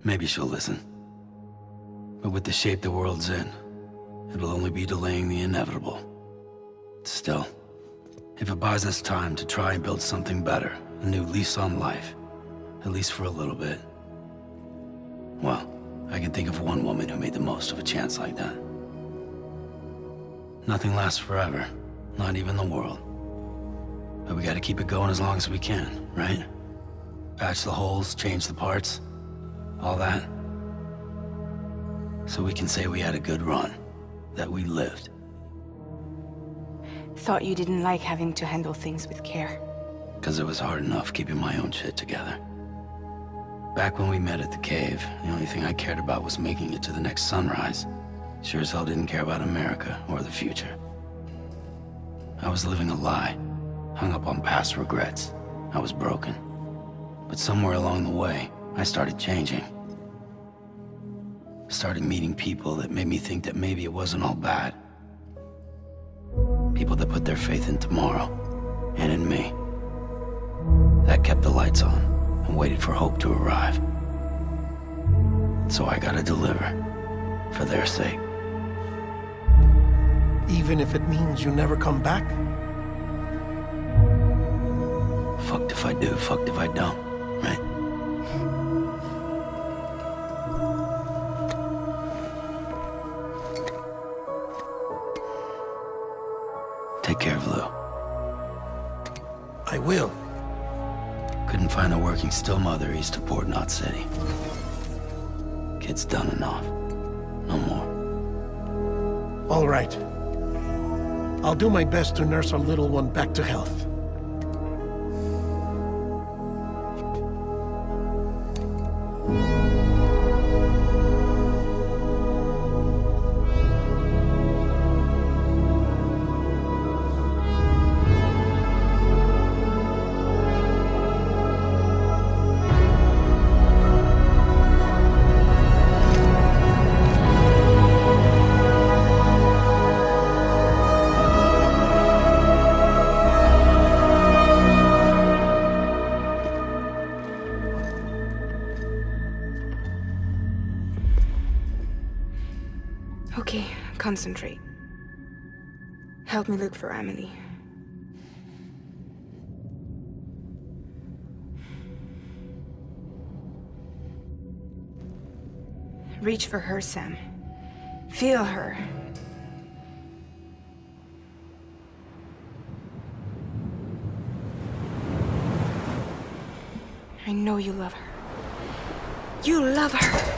maybe she'll listen. But with the shape the world's in, it'll only be delaying the inevitable. Still, if it buys us time to try and build something better, a new lease on life, at least for a little bit, well, I can think of one woman who made the most of a chance like that. Nothing lasts forever, not even the world. But we gotta keep it going as long as we can, right? Patch the holes, change the parts, all that. So we can say we had a good run, that we lived. Thought you didn't like having to handle things with care. 'Cause it was hard enough keeping my own shit together. Back when we met at the cave, the only thing I cared about was making it to the next sunrise. Sure as hell didn't care about America or the future. I was living a lie, hung up on past regrets. I was broken. But somewhere along the way, I started changing. Started meeting people that made me think that maybe it wasn't all bad. People that put their faith in tomorrow, and in me. That kept the lights on, and waited for hope to arrive. So I gotta deliver, for their sake. Even if it means you never come back? Fucked if I do, fucked if I don't, right? Take care of Lou. I will. Couldn't find a working still mother east of Port Knot City. Kid's done and off. No more. All right. I'll do my best to nurse our little one back to health. Okay, concentrate. Help me look for Amelie. Reach for her, Sam. Feel her. I know you love her. You love her!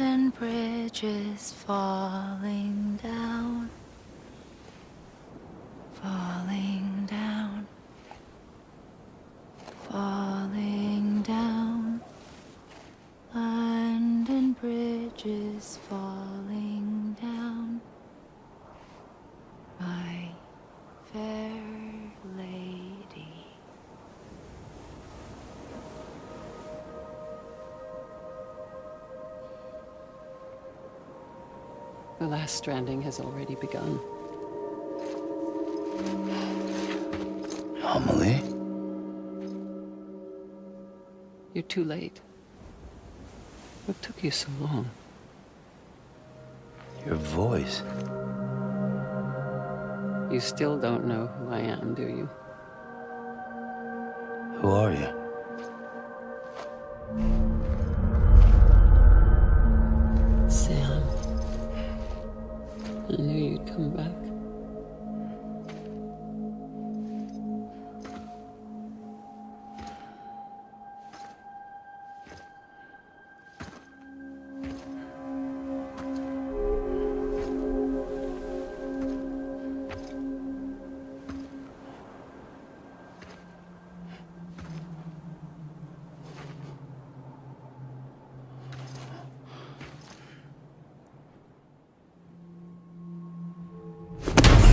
and bridges falling down, falling down, falling down. Land and bridges falling down, my fair lady. The last stranding has already begun. Amelie? You're too late. What took you so long? Your voice. You still don't know who I am, do you? Who are you? Sam. I knew you'd come back.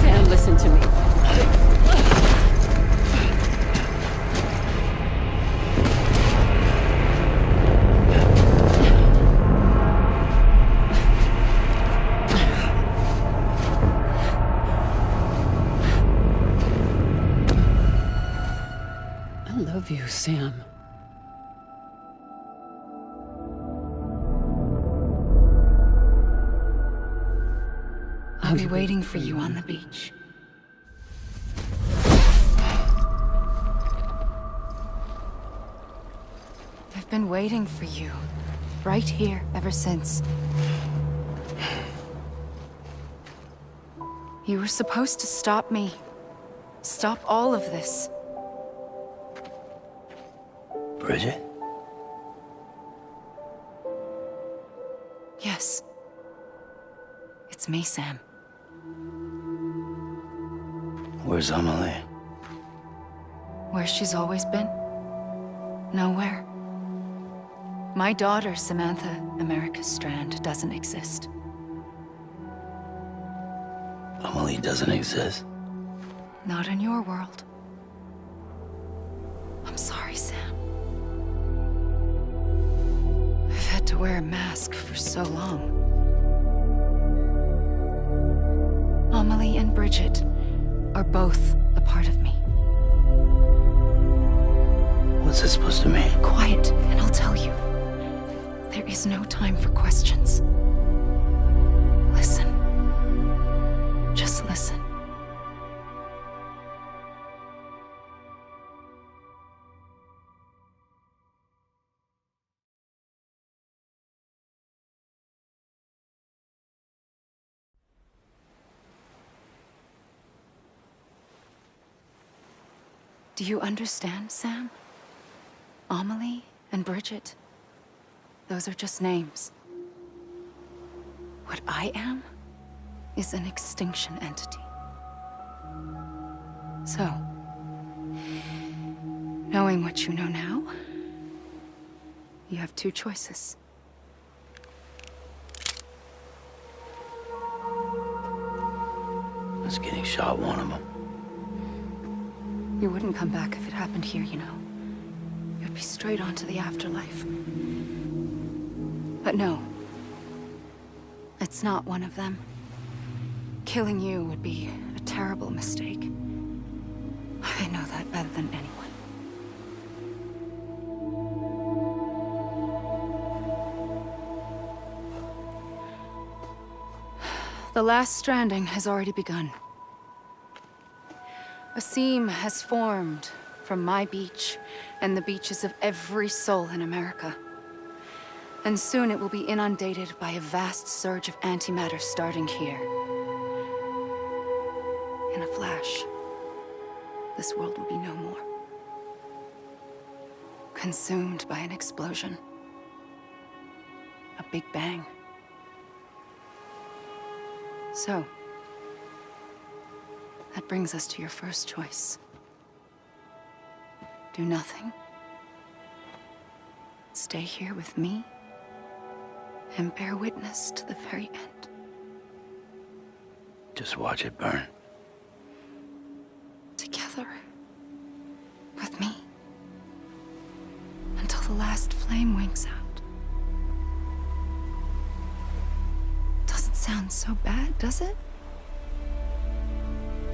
Sam, listen to me. I love you, Sam. I'll be waiting for you on the beach. I've been waiting for you, right here, ever since. You were supposed to stop me. Stop all of this. Bridget? Yes. It's me, Sam. Where's Amelie? Where she's always been. Nowhere. My daughter, Samantha America Strand, doesn't exist. Amelie doesn't exist. Not in your world. I'm sorry, Sam. I've had to wear a mask for so long. Amelie and Bridget are both a part of me. What's this supposed to mean? Quiet, and I'll tell you. There is no time for questions. Listen. Just listen. Do you understand, Sam? Amelie and Bridget, those are just names. What I am is an extinction entity. So, knowing what you know now, you have two choices. Is getting shot one of them? You wouldn't come back if it happened here, you know. You'd be straight on to the afterlife. But no. It's not one of them. Killing you would be a terrible mistake. I know that better than anyone. The last stranding has already begun. A seam has formed from my beach and the beaches of every soul in America. And soon it will be inundated by a vast surge of antimatter starting here. In a flash, this world will be no more. Consumed by an explosion. A big bang. So, that brings us to your first choice. Do nothing. Stay here with me and bear witness to the very end. Just watch it burn. Together. With me. Until the last flame winks out. Doesn't sound so bad, does it?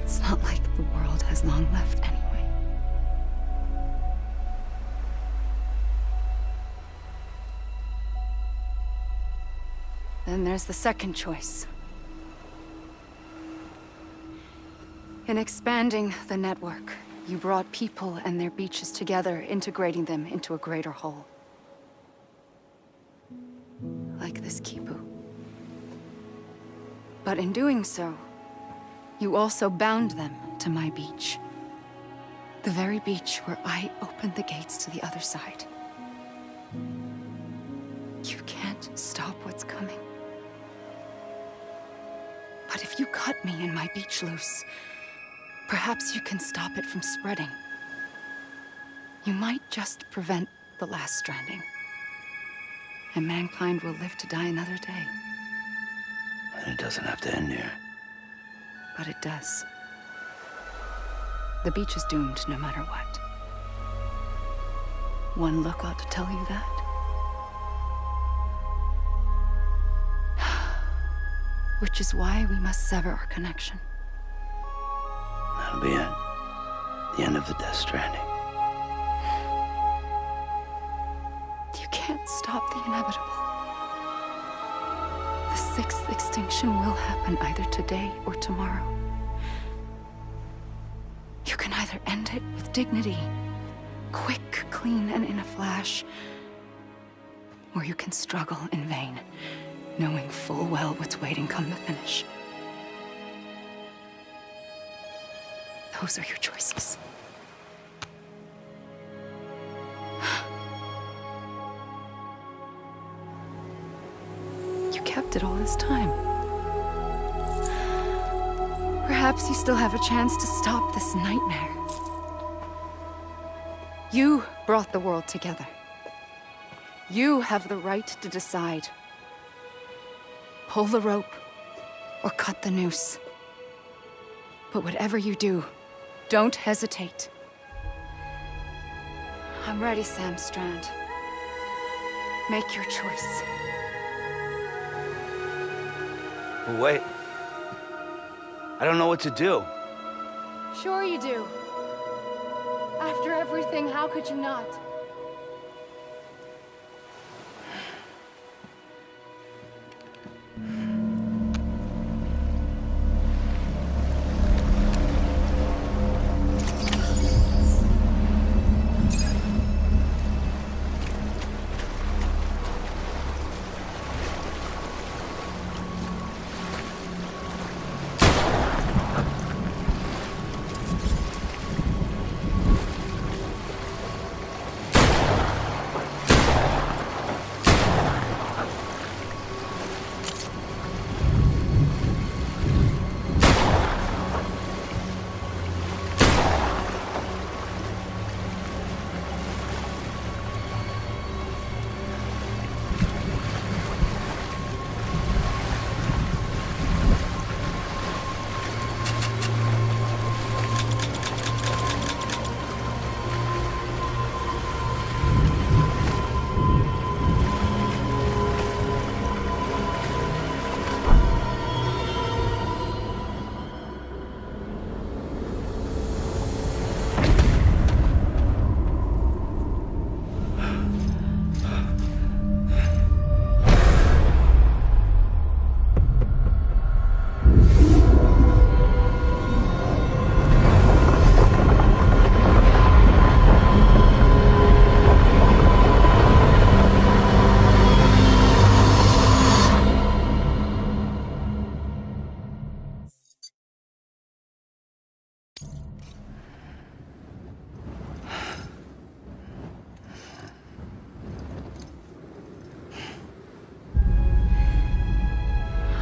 It's not like the world has long left anyway. Then there's the second choice. In expanding the network, you brought people and their beaches together, integrating them into a greater whole. Like this Kipu. But in doing so, you also bound them to my beach. The very beach where I opened the gates to the other side. You can't stop what's coming. But if you cut me and my beach loose, perhaps you can stop it from spreading. You might just prevent the last stranding. And mankind will live to die another day. And it doesn't have to end here. But it does. The beach is doomed no matter what. One look ought to tell you that. Which is why we must sever our connection. That'll be it. The end of the Death Stranding. You can't stop the inevitable. The sixth extinction will happen either today or tomorrow. You can either end it with dignity, quick, clean, and in a flash, or you can struggle in vain, knowing full well what's waiting come the finish. Those are your choices. You kept it all this time. Perhaps you still have a chance to stop this nightmare. You brought the world together. You have the right to decide. Pull the rope or cut the noose. But whatever you do, don't hesitate. I'm ready, Sam Strand. Make your choice. But wait. I don't know what to do. Sure you do. After everything, how could you not?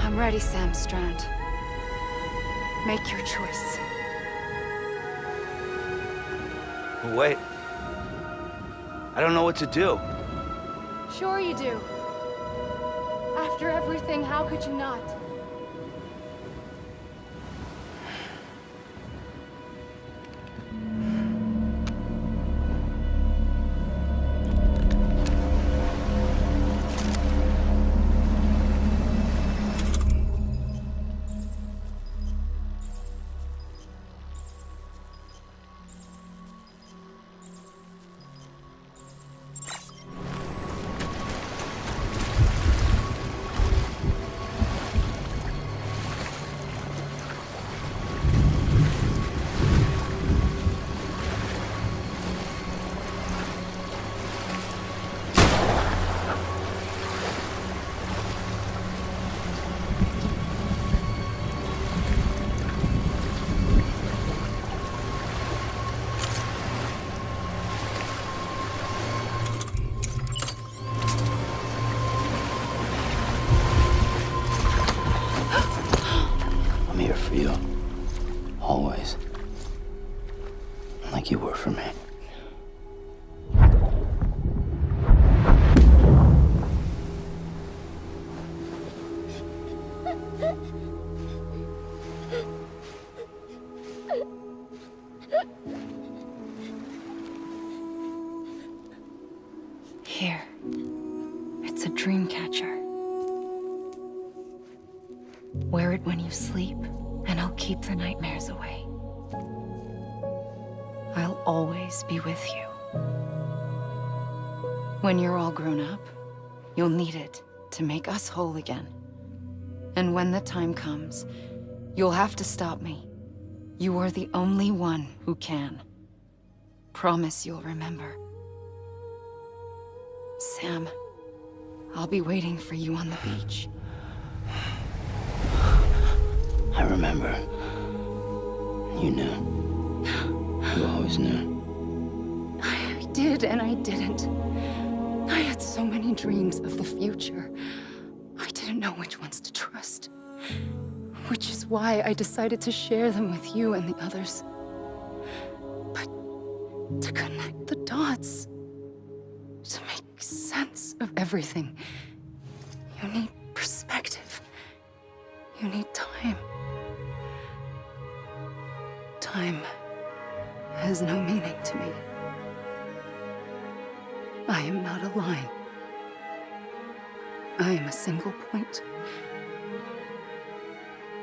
I'm ready, Sam Strand. Make your choice. Wait. I don't know what to do. Sure you do. After everything, how could you not? I'm here for you. Always. Like you were for me. Here. It's a dream catcher. Wear it when you sleep, and I'll keep the nightmares away. I'll always be with you. When you're all grown up, you'll need it to make us whole again. And when the time comes, you'll have to stop me. You are the only one who can. Promise you'll remember. Sam, I'll be waiting for you on the beach. I remember. You knew. You always knew. I did and I didn't. I had so many dreams of the future. I didn't know which ones to trust. Which is why I decided to share them with you and the others. But to connect the dots, to make sense of everything, you need perspective. You need time. Time has no meaning to me. I am not a line. I am a single point.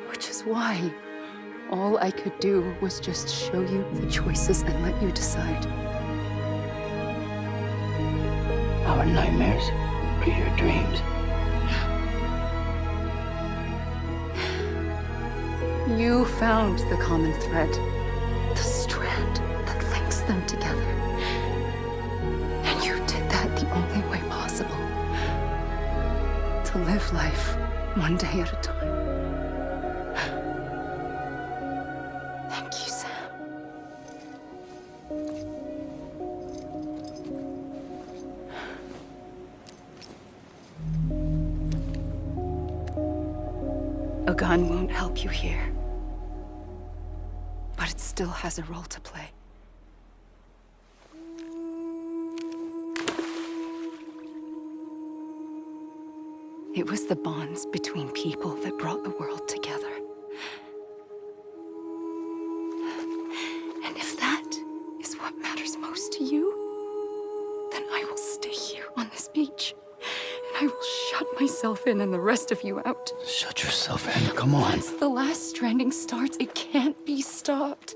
Which is why all I could do was just show you the choices and let you decide. Our nightmares are your dreams. You found the common thread, the strand that links them together. And you did that the only way possible. To live life one day at a time. Thank you, Sam. A gun won't help you here. But it still has a role to play. It was the bonds between people that brought the world together. And if that is what matters most to you, then I will stay here on this beach. And I will shut myself in and the rest of you out. Shut yourself in. Come on. Once the last stranding starts, it can't be stopped.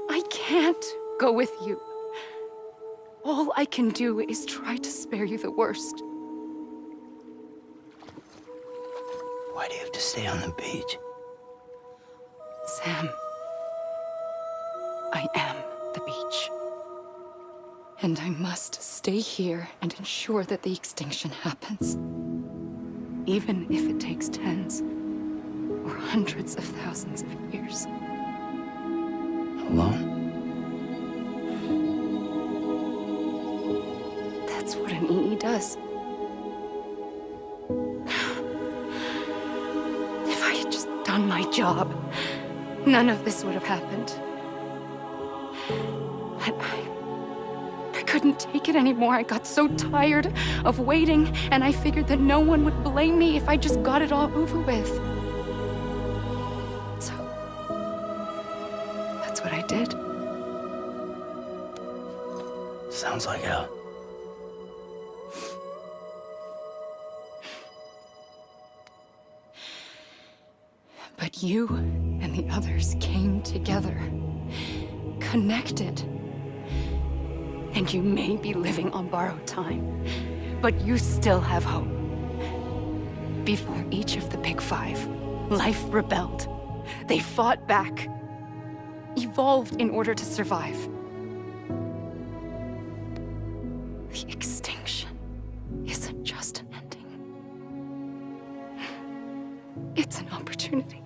I can't go with you. All I can do is try to spare you the worst. Why do you have to stay on the beach? Sam, I am the beach. And I must stay here and ensure that the extinction happens. Even if it takes tens or hundreds of thousands of years. Alone? That's what an EE does. If I had just done my job, none of this would have happened. But I couldn't take it anymore. I got so tired of waiting, and I figured that no one would blame me if I just got it all over with. So, that's what I did. Sounds like hell. But you and the others came together, connected. And you may be living on borrowed time, but you still have hope. Before each of the Big Five, life rebelled. They fought back, evolved in order to survive. The extinction isn't just an ending. It's an opportunity.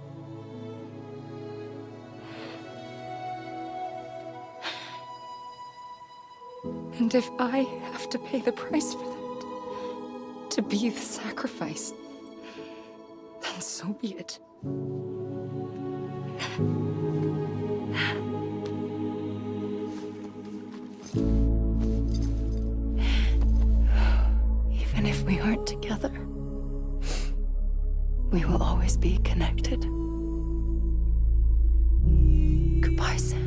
And if I have to pay the price for that, to be the sacrifice, then so be it. Even if we aren't together, we will always be connected. Goodbye, Sam.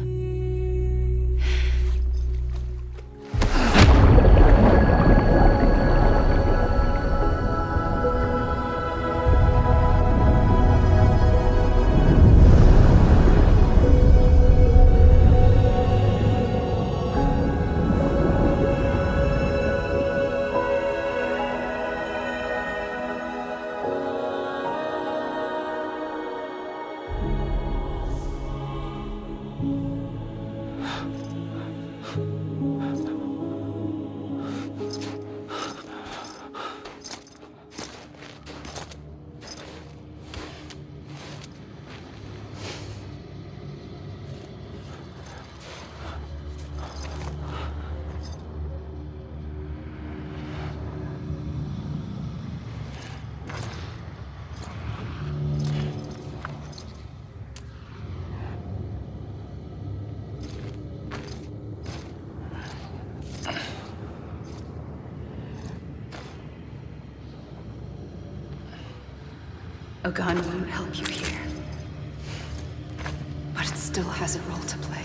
A gun won't help you here, but it still has a role to play.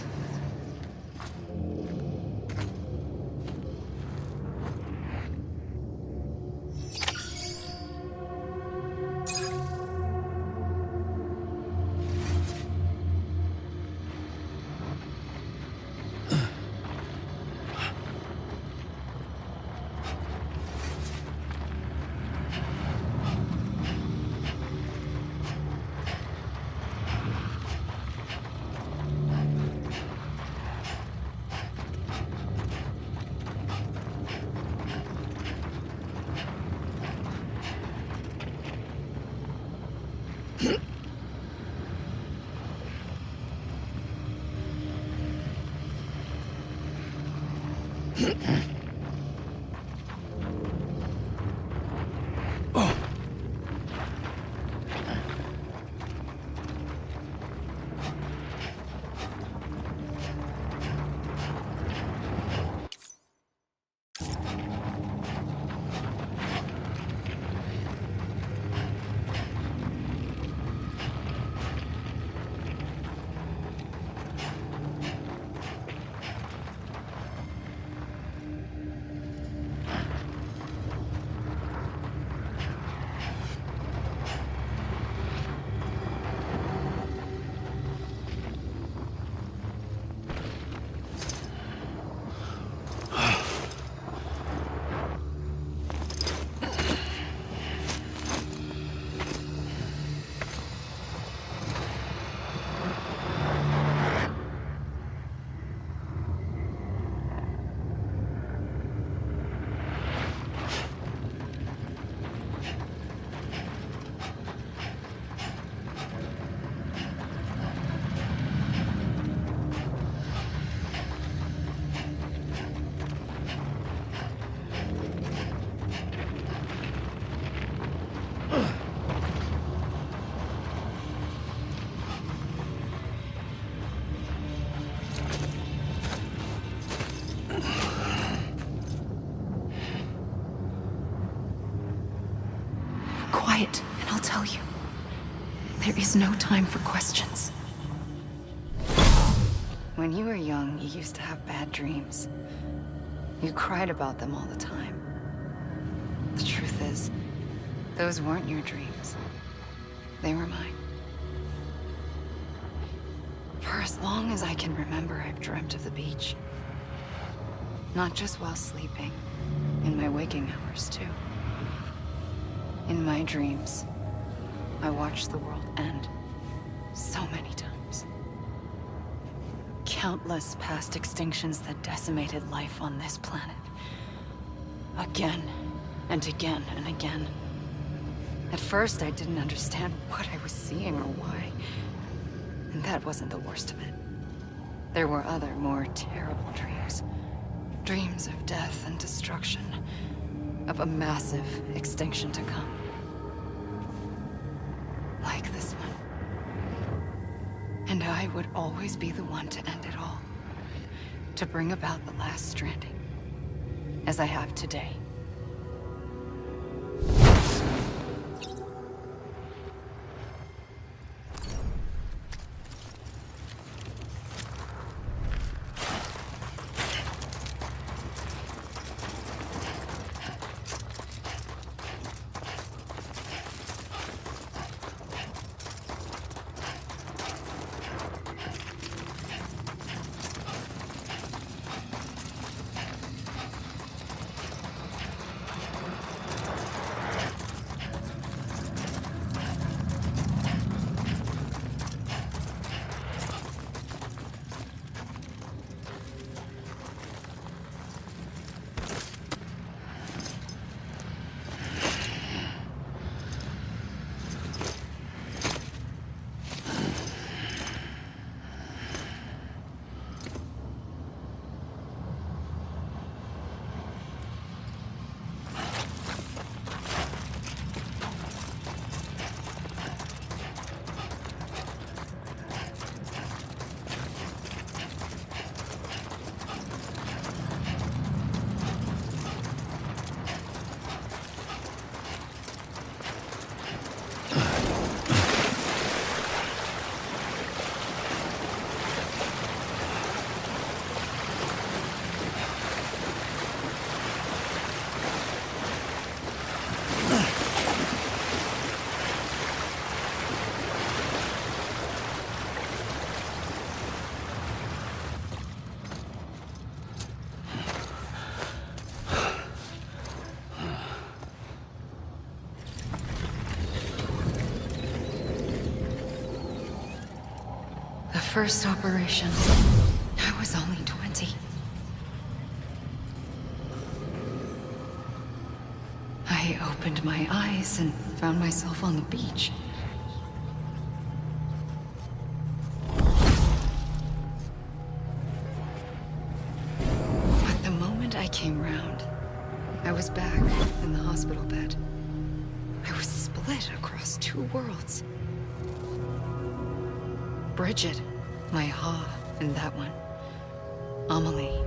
quiet, and I'll tell you. There is no time for questions. When you were young, you used to have bad dreams. You cried about them all the time. The truth is, those weren't your dreams. They were mine. For as long as I can remember, I've dreamt of the beach. Not just while sleeping, in my waking hours too. In my dreams, I watched the world end so many times. Countless past extinctions that decimated life on this planet. Again and again and again. At first, I didn't understand what I was seeing or why. And that wasn't the worst of it. There were other, more terrible dreams. Dreams of death and destruction. Of a massive extinction to come. Like this one. And I would always be the one to end it all. To bring about the last stranding. As I have today. First operation, I was only 20. I opened my eyes and found myself on the beach. But the moment I came round, I was back in the hospital bed. I was split across two worlds. Bridget, my ha in that one. Amelie,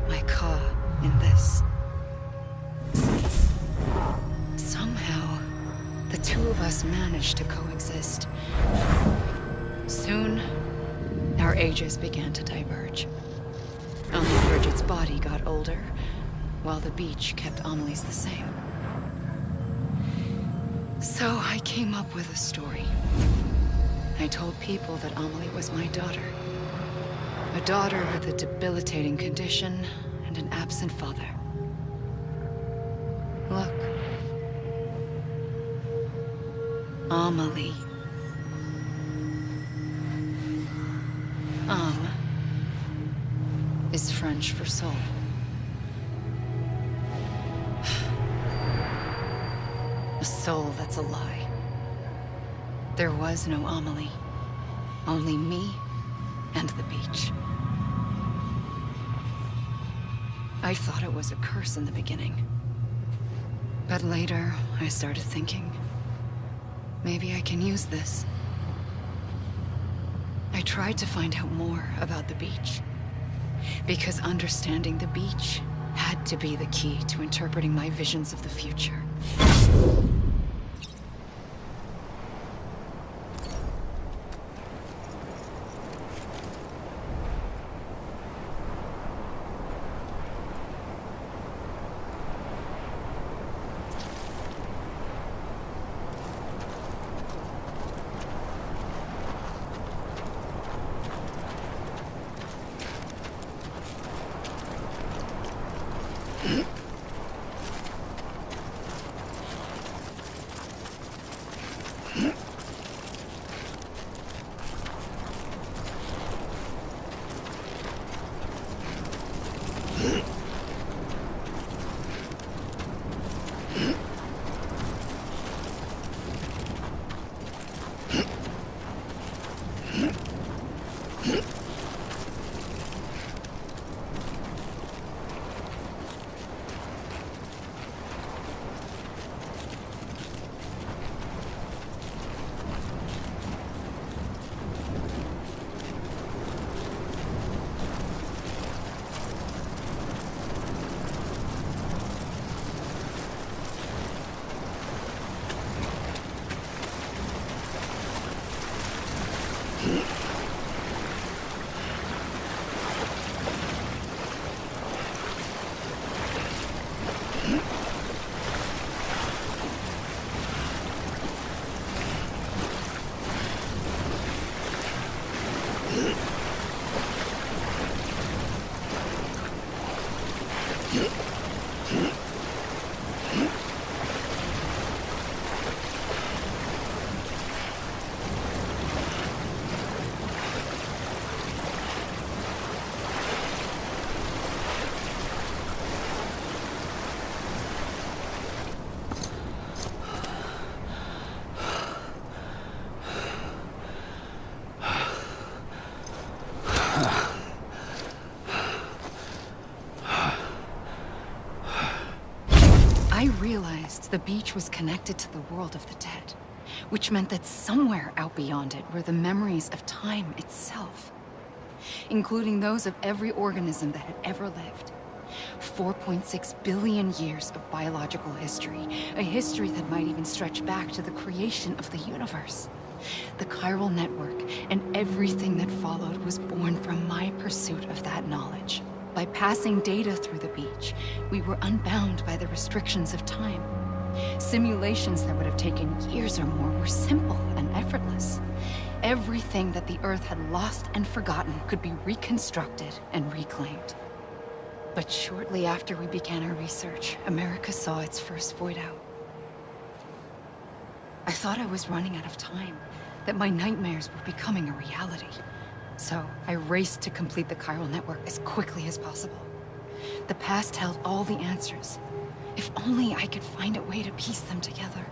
my ka in this. Somehow, the two of us managed to coexist. Soon, our ages began to diverge. Only Bridget's body got older, while the beach kept Amelie's the same. So I came up with a story. I told people that Amelie was my daughter. A daughter with a debilitating condition and an absent father. Look. Amelie. Is French for soul. A soul that's a lie. There was no Amelie. Only me and the beach. I thought it was a curse in the beginning. But later, I started thinking, maybe I can use this. I tried to find out more about the beach. Because understanding the beach had to be the key to interpreting my visions of the future. I realized the beach was connected to the world of the dead, which meant that somewhere out beyond it were the memories of time itself, including those of every organism that had ever lived. 4.6 billion years of biological history, a history that might even stretch back to the creation of the universe. The chiral network and everything that followed was born from my pursuit of that knowledge. By passing data through the beach, we were unbound by the restrictions of time. Simulations that would have taken years or more were simple and effortless. Everything that the Earth had lost and forgotten could be reconstructed and reclaimed. But shortly after we began our research, America saw its first void out. I thought I was running out of time, that my nightmares were becoming a reality. So I raced to complete the chiral network as quickly as possible. The past held all the answers. If only I could find a way to piece them together.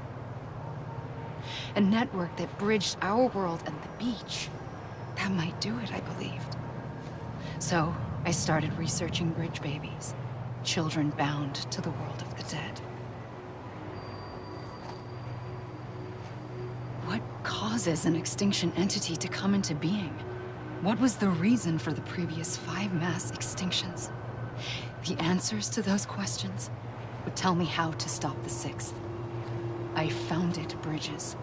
A network that bridged our world and the beach. That might do it, I believed. So I started researching bridge babies, children bound to the world of the dead. What causes an extinction entity to come into being? What was the reason for the previous 5 mass extinctions? The answers to those questions would tell me how to stop the 6th. I founded bridges,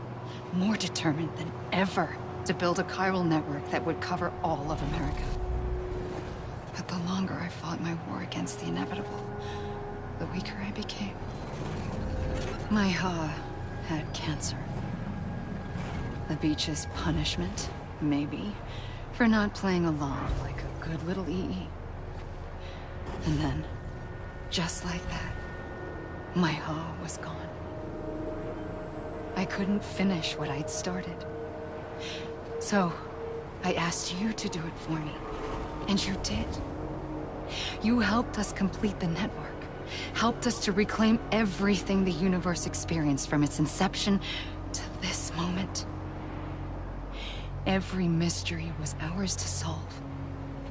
more determined than ever to build a chiral network that would cover all of America. But the longer I fought my war against the inevitable, the weaker I became. My Ha had cancer. The beach's punishment, maybe, for not playing along like a good little EE. And then, just like that, my Ha was gone. I couldn't finish what I'd started. So, I asked you to do it for me, and you did. You helped us complete the network, helped us to reclaim everything the universe experienced from its inception to this moment. Every mystery was ours to solve,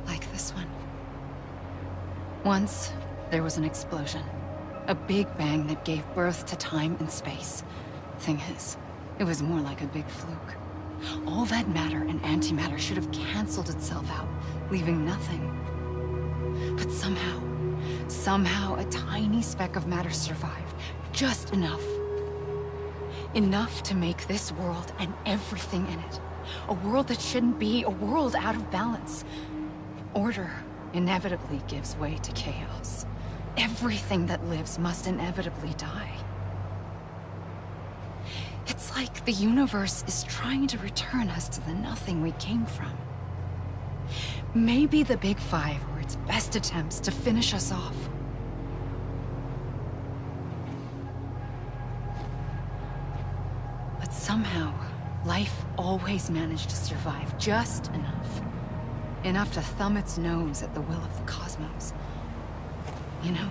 like this one. Once, there was an explosion. A big bang that gave birth to time and space. Thing is, it was more like a big fluke. All that matter and antimatter should have canceled itself out, leaving nothing. But somehow a tiny speck of matter survived. Just enough. Enough to make this world and everything in it. A world that shouldn't be, a world out of balance. Order inevitably gives way to chaos. Everything that lives must inevitably die. It's like the universe is trying to return us to the nothing we came from. Maybe the Big Five were its best attempts to finish us off. somehow, life always managed to survive just enough. Enough to thumb its nose at the will of the cosmos. You know,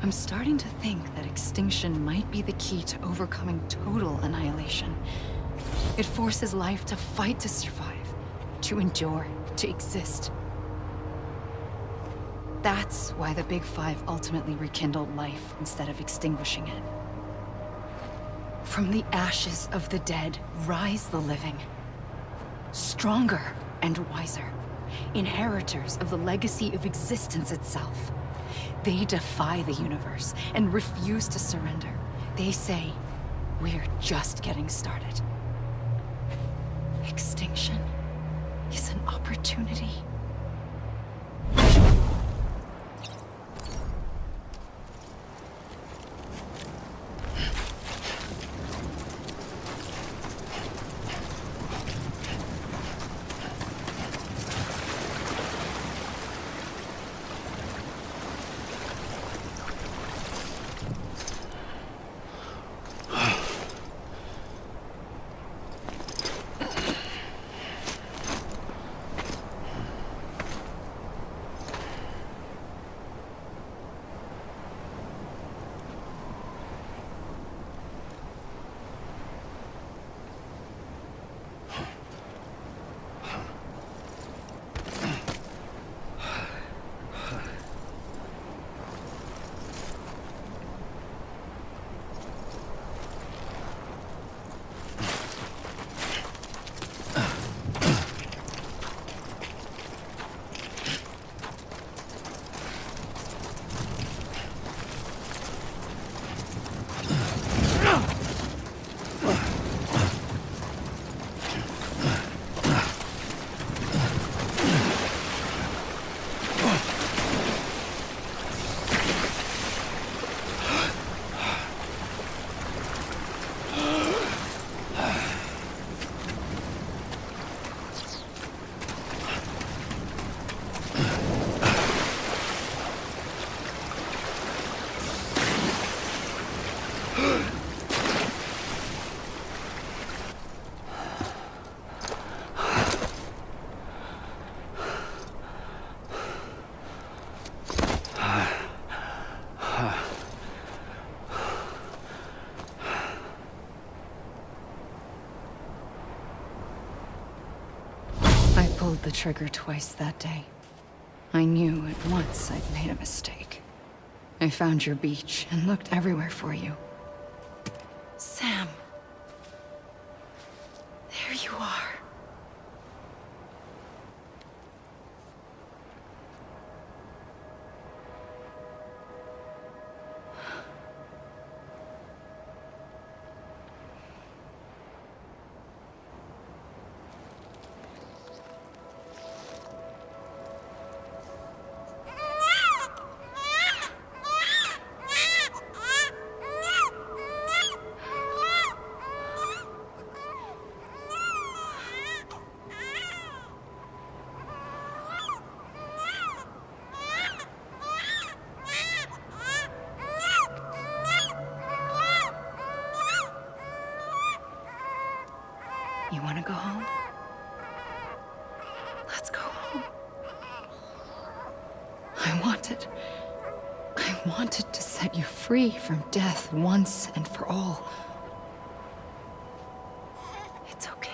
I'm starting to think that extinction might be the key to overcoming total annihilation. It forces life to fight to survive, to endure, to exist. That's why the Big Five ultimately rekindled life instead of extinguishing it. From the ashes of the dead rise the living. Stronger and wiser. Inheritors of the legacy of existence itself. They defy the universe and refuse to surrender. They say, we're just getting started. Extinction is an opportunity. I pulled the trigger twice that day. I knew at once I'd made a mistake. I found your beach and looked everywhere for you. Sam. There you are. You want to go home? Let's go home. I wanted to set you free from death once and for all. It's okay.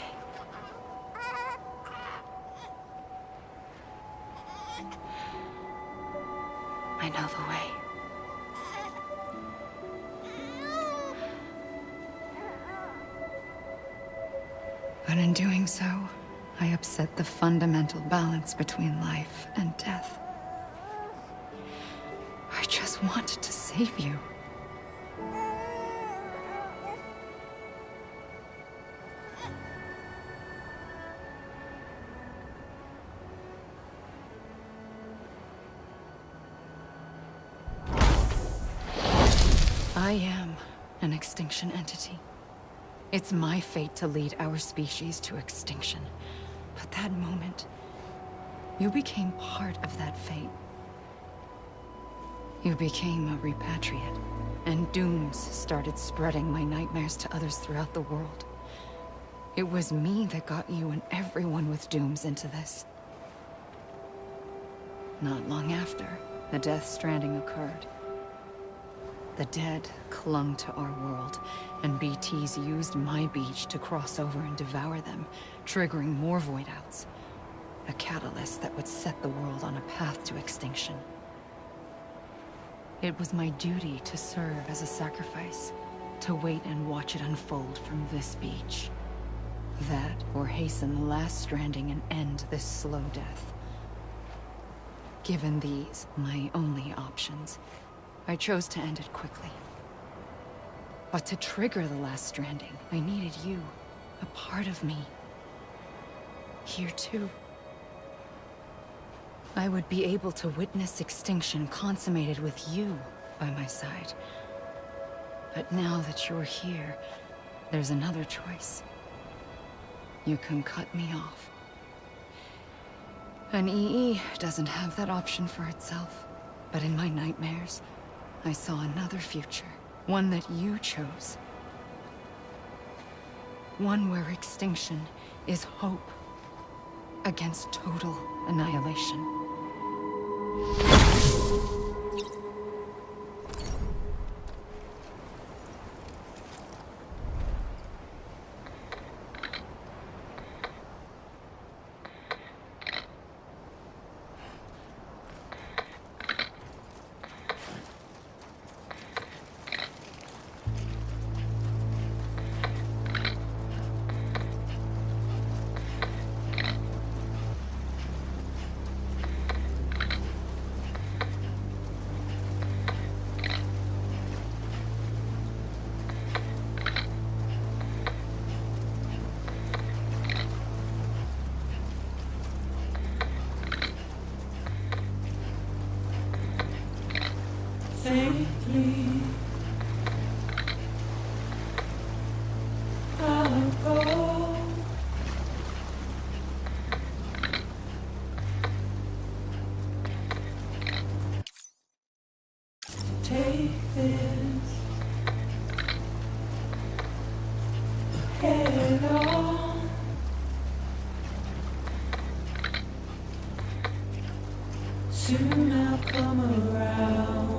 I know the way. But in doing so, I upset the fundamental balance between life and death. I just wanted to save you. I am an extinction entity. It's my fate to lead our species to extinction. But that moment, you became part of that fate. You became a repatriate, and dooms started spreading my nightmares to others throughout the world. It was me that got you and everyone with dooms into this. Not long after, the Death Stranding occurred. The dead clung to our world, and BTs used my beach to cross over and devour them, triggering more void-outs. A catalyst that would set the world on a path to extinction. It was my duty to serve as a sacrifice, to wait and watch it unfold from this beach. That, or hasten the last stranding and end this slow death. Given these, my only options, I chose to end it quickly. But to trigger the last stranding, I needed you, a part of me. Here too. I would be able to witness extinction consummated with you by my side. But now that you're here, there's another choice. You can cut me off. An EE doesn't have that option for itself. But in my nightmares, I saw another future. One that you chose. One where extinction is hope against total annihilation. Safely, I'll go. Take this head on. Soon I'll come around.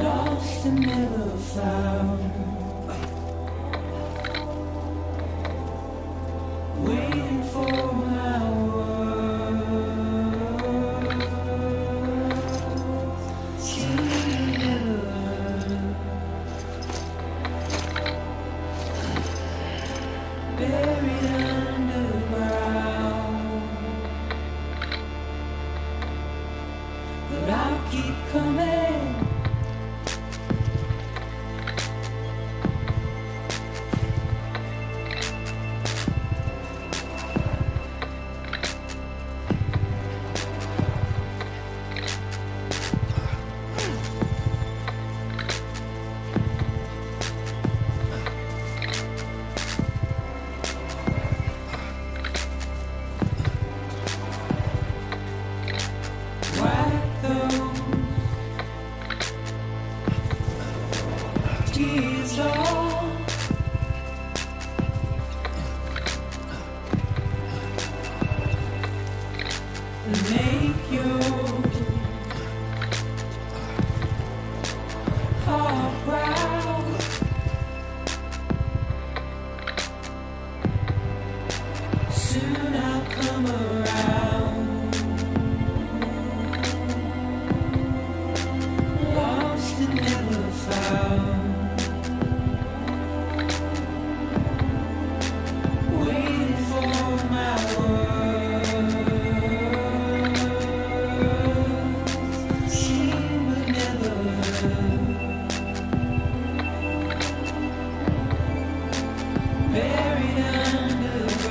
Lost and never found. Waiting for my words. Seem never learn. Buried underground. But I'll keep coming. Tears off. Make your heart proud. Soon I'll come around. Lost and never found. Buried underground.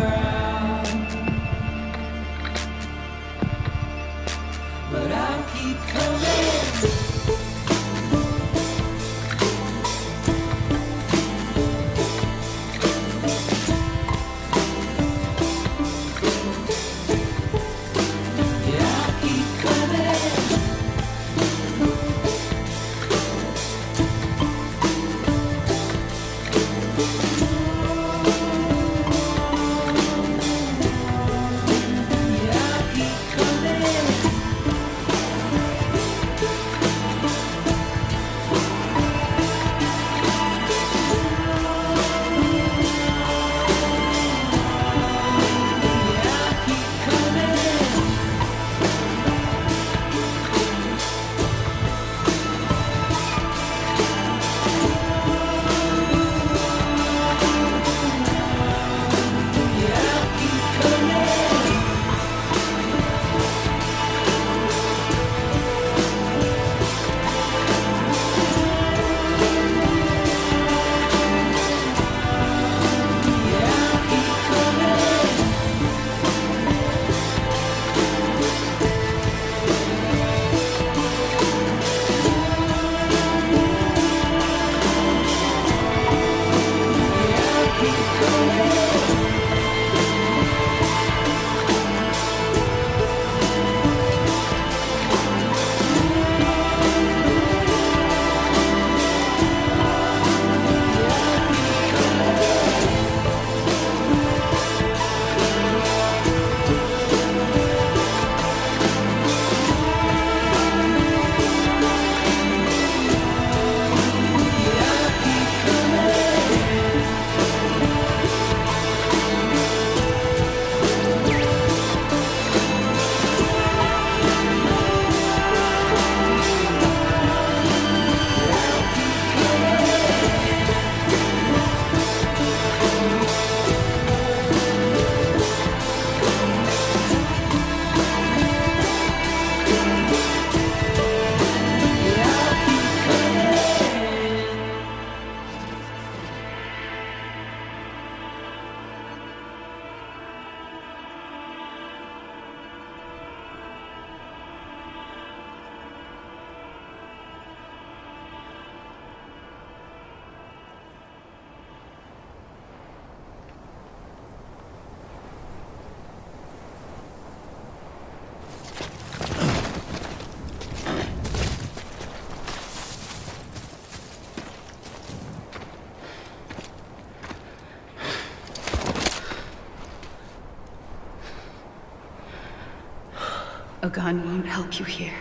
A gun won't help you here.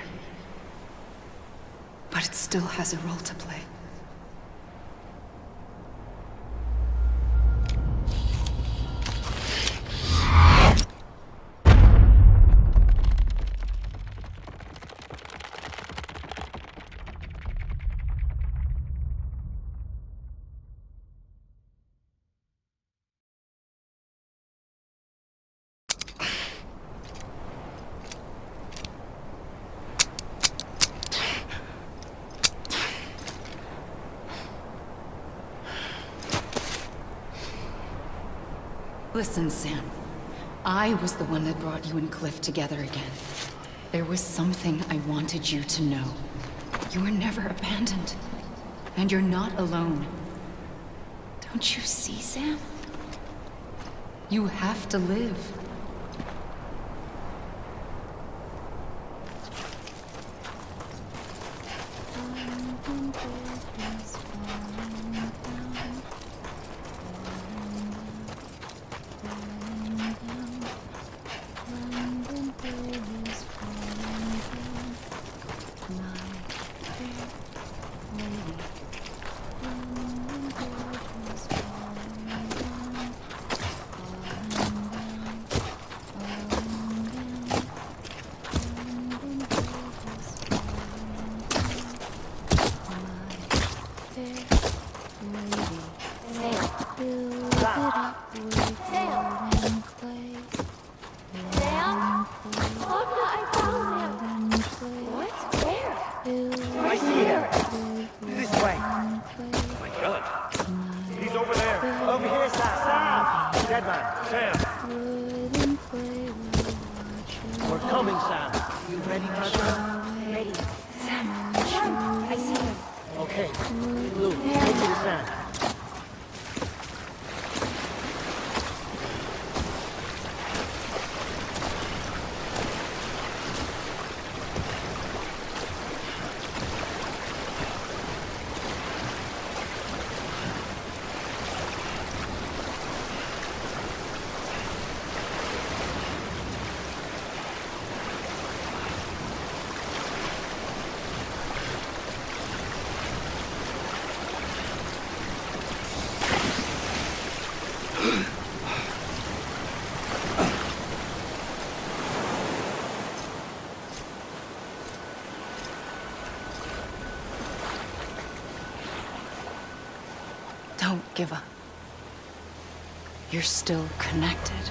But it still has a role to play. Listen, Sam. I was the one that brought you and Cliff together again. There was something I wanted you to know. You were never abandoned. And you're not alone. Don't you see, Sam? You have to live. Don't give up. You're still connected.